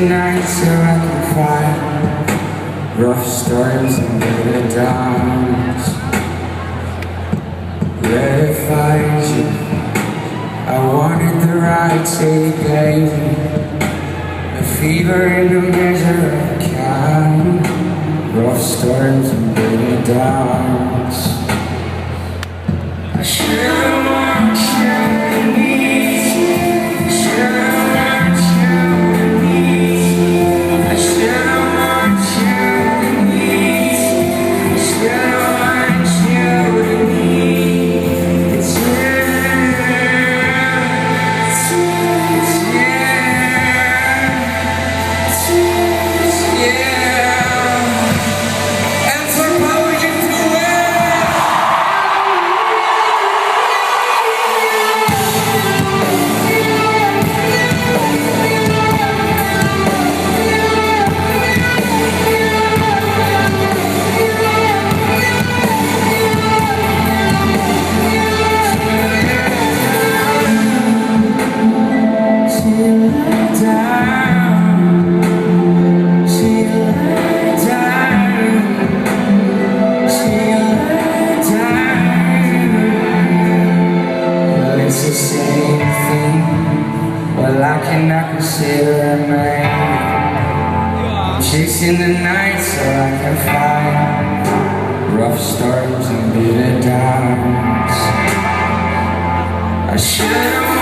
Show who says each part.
Speaker 1: night so I can find rough storms and bitter downs. Where to find you? I wanted the right city, baby. The fever and the measure of a kind. Rough storms and bitter downs. I should've warned you and me. Should've warned you and me. I should've warned you and me. Should've warned you and me. It's you. It's you. It's you. Anthropology to it. I cannot consider a man. Chasing the night so I can find rough storms and bitter downs. I should've